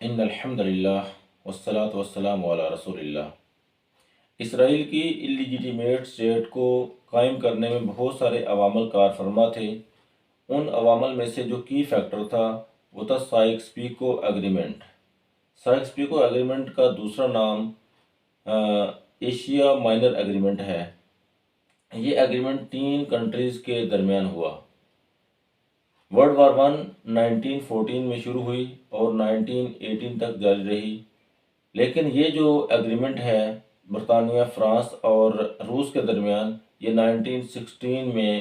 ان الحمد للہ والصلاة والسلام علی رسول اللہ۔ اسرائیل کی اللیجیٹیمیٹ اسٹیٹ کو قائم کرنے میں بہت سارے عوامل کار فرما تھے۔ ان عوامل میں سے جو کی فیکٹر تھا وہ تھا Sykes pico agreement. Sykes pico agreement کا دوسرا نام ایشیا مائنر ایگریمنٹ ہے۔ یہ ایگریمنٹ 3 کنٹریز کے درمیان ہوا۔ ورلڈ وار 1 1914 میں شروع ہوئی اور 1918 تک جاری رہی، لیکن یہ جو ایگریمنٹ ہے برطانیہ، فرانس اور روس کے درمیان، یہ 1916 میں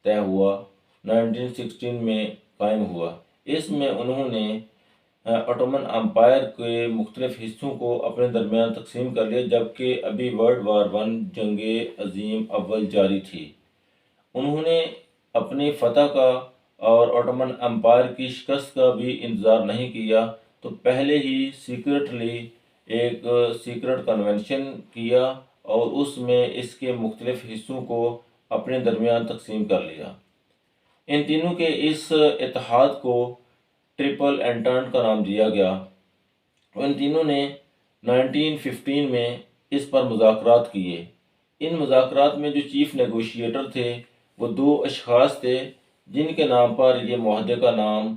طے ہوا، 1916 میں قائم ہوا۔ اس میں انہوں نے آٹومن امپائر کے مختلف حصوں کو اپنے درمیان تقسیم کر لیا، جبکہ ابھی ورلڈ وار 1 جنگ عظیم اول جاری تھی۔ انہوں نے اپنی فتح کا اور آٹومن امپائر کی شکست کا بھی انتظار نہیں کیا، تو پہلے ہی سیکرٹلی ایک سیکرٹ کنونشن کیا اور اس میں اس کے مختلف حصوں کو اپنے درمیان تقسیم کر لیا۔ ان تینوں کے اس اتحاد کو ٹرپل انٹینٹ کا نام دیا گیا۔ ان تینوں نے 1915 میں اس پر مذاکرات کیے۔ ان مذاکرات میں جو چیف نیگوشیٹر تھے وہ 2 اشخاص تھے، جن کے نام پر یہ معاہدے کا نام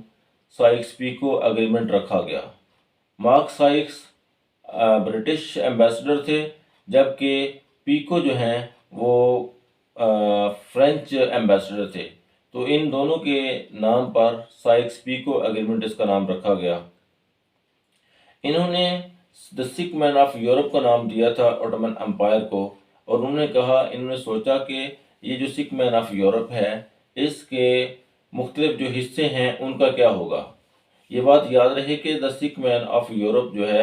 سائکس پیکو ایگریمنٹ رکھا گیا۔ مارک سائکس برٹش ایمبیسڈر تھے، جبکہ پیکو جو ہیں وہ فرینچ ایمبیسڈر تھے، تو ان دونوں کے نام پر سائکس پیکو ایگریمنٹ اس کا نام رکھا گیا۔ انہوں نے دا سک مین آف یورپ کا نام دیا تھا آٹومن امپائر کو، اور انہوں نے سوچا کہ یہ جو سک مین آف یورپ ہے، اس کے مختلف جو حصے ہیں ان کا کیا ہوگا۔ یہ بات یاد رہے کہ دا سک مین آف یورپ جو ہے،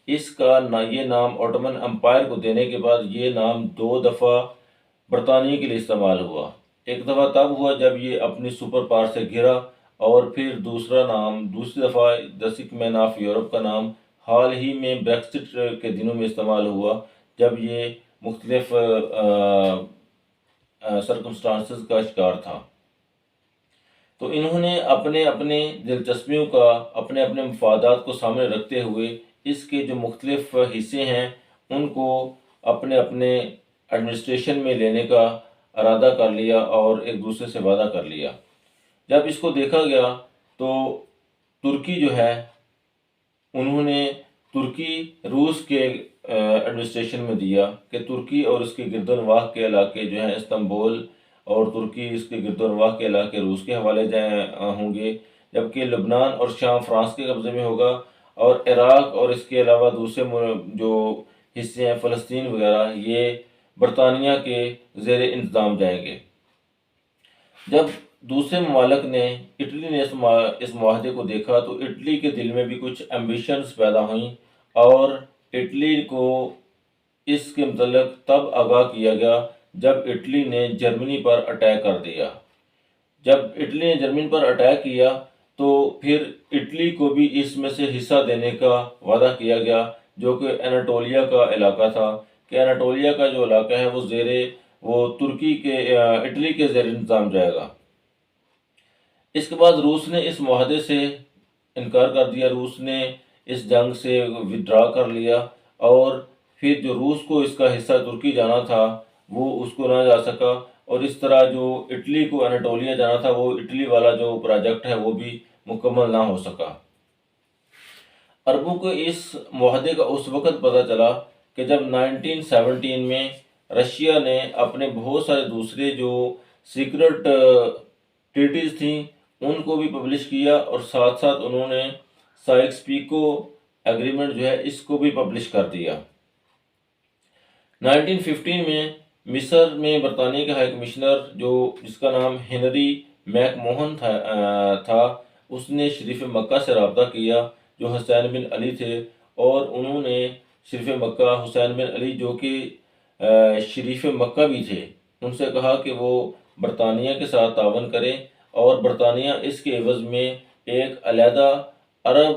اس کا یہ نام آٹومن امپائر کو دینے کے بعد یہ نام 2 دفعہ برطانیہ کے لیے استعمال ہوا۔ ایک دفعہ تب ہوا جب یہ اپنی سپر پاور سے گھرا، اور پھر دوسری دفعہ دا سک مین آف یورپ کا نام حال ہی میں بریکسٹ کے دنوں میں استعمال ہوا، جب یہ مختلف سرکمسٹانسز کا شکار تھا۔ تو انہوں نے اپنے دلچسپیوں کا، اپنے مفادات کو سامنے رکھتے ہوئے اس کے جو مختلف حصے ہیں ان کو اپنے ایڈمنسٹریشن میں لینے کا ارادہ کر لیا اور ایک دوسرے سے وعدہ کر لیا۔ جب اس کو دیکھا گیا تو ترکی جو ہے، انہوں نے ترکی روس کے ایڈمنسٹریشن میں دیا کہ ترکی اور اس کے گردنواح کے علاقے جو ہیں استنبول، اور ترکی اس کے گردنواح کے علاقے روس کے حوالے ہوں گے، جبکہ لبنان اور شام فرانس کے قبضے میں ہوگا، اور عراق اور اس کے علاوہ دوسرے جو حصے ہیں فلسطین وغیرہ، یہ برطانیہ کے زیر انتظام جائیں گے۔ جب دوسرے ممالک نے، اٹلی نے اس معاہدے کو دیکھا تو اٹلی کے دل میں بھی کچھ ایمبیشنز پیدا ہوئیں، اور اٹلی کو اس کے متعلق تب آگاہ کیا گیا جب اٹلی نے جرمنی پر اٹیک کر دیا۔ جب اٹلی نے جرمنی پر اٹیک کیا تو پھر اٹلی کو بھی اس میں سے حصہ دینے کا وعدہ کیا گیا، جو کہ اناٹولیا کا علاقہ تھا، کہ اناٹولیا کا جو علاقہ ہے وہ اٹلی کے زیر انتظام جائے گا۔ اس کے بعد روس نے اس معاہدے سے انکار کر دیا، روس نے اس جنگ سے ودرا کر لیا، اور پھر جو روس کو اس کا حصہ ترکی جانا تھا وہ اس کو نہ جا سکا، اور اس طرح جو اٹلی کو اناٹولیا جانا تھا وہ اٹلی والا جو پروجیکٹ ہے وہ بھی مکمل نہ ہو سکا۔ عربوں کو اس معاہدے کا اس وقت پتہ چلا کہ جب 1917 میں رشیا نے اپنے بہت سارے دوسرے جو سیکرٹ ٹریٹیز تھیں ان کو بھی پبلش کیا، اور ساتھ ساتھ انہوں نے سائکس پیکو ایگریمنٹ جو ہے اس کو بھی پبلش کر دیا۔ 1915 میں مصر میں برطانیہ کا ہائی کمشنر جس کا نام ہنری میک موہن تھا، اس نے شریف مکہ سے رابطہ کیا جو حسین بن علی تھے، اور انہوں نے شریف مکہ حسین بن علی جو کہ شریف مکہ بھی تھے، ان سے کہا کہ وہ برطانیہ کے ساتھ تعاون کریں، اور برطانیہ اس کے عوض میں ایک علیحدہ عرب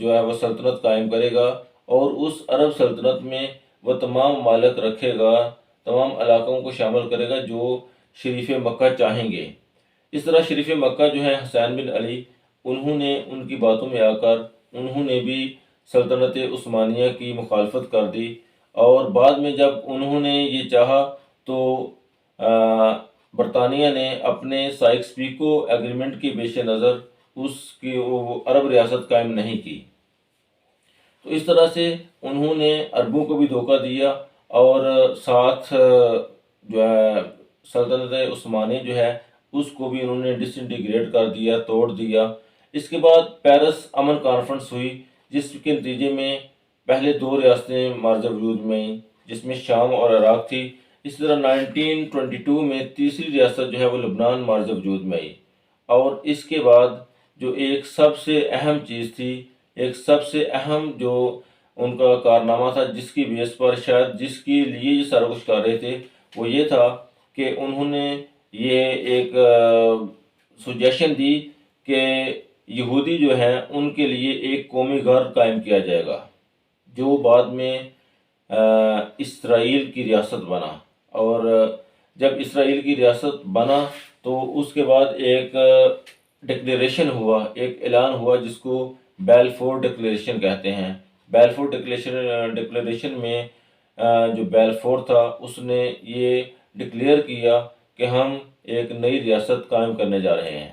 جو ہے وہ سلطنت قائم کرے گا، اور اس عرب سلطنت میں وہ تمام ممالک رکھے گا، تمام علاقوں کو شامل کرے گا جو شریف مکہ چاہیں گے۔ اس طرح شریف مکہ جو ہے حسین بن علی، انہوں نے ان کی باتوں میں آ کر انہوں نے بھی سلطنت عثمانیہ کی مخالفت کر دی، اور بعد میں جب انہوں نے یہ چاہا تو برطانیہ نے اپنے سائکس پیکو ایگریمنٹ کے پیش نظر اس کی وہ عرب ریاست قائم نہیں کی۔ تو اس طرح سے انہوں نے عربوں کو بھی دھوکہ دیا، اور ساتھ جو ہے سلطنت عثمانی جو ہے اس کو بھی انہوں نے ڈس انٹیگریٹ کر دیا، توڑ دیا۔ اس کے بعد پیرس امن کانفرنس ہوئی، جس کے نتیجے میں پہلے 2 ریاستیں مارج وجود میں آئیں، جس میں شام اور عراق تھی۔ اس طرح 1922 میں تیسری ریاست جو ہے وہ لبنان مارج وجود میں آئی۔ اور اس کے بعد جو ایک سب سے اہم چیز تھی، ایک سب سے اہم جو ان کا کارنامہ تھا، جس کی بیس پر شاید جس کے لیے یہ سارا کچھ کر رہے تھے، وہ یہ تھا کہ انہوں نے یہ ایک سجیشن دی کہ یہودی جو ہیں ان کے لیے ایک قومی گھر قائم کیا جائے گا، جو بعد میں اسرائیل کی ریاست بنا۔ اور جب اسرائیل کی ریاست بنا تو اس کے بعد ایک ڈکلیریشن ہوا، ایک اعلان ہوا، جس کو بیلفور ڈکلیریشن کہتے ہیں۔ بیلفور ڈکلیریشن میں جو بیلفور تھا اس نے یہ ڈکلیئر کیا کہ ہم ایک نئی ریاست قائم کرنے جا رہے ہیں۔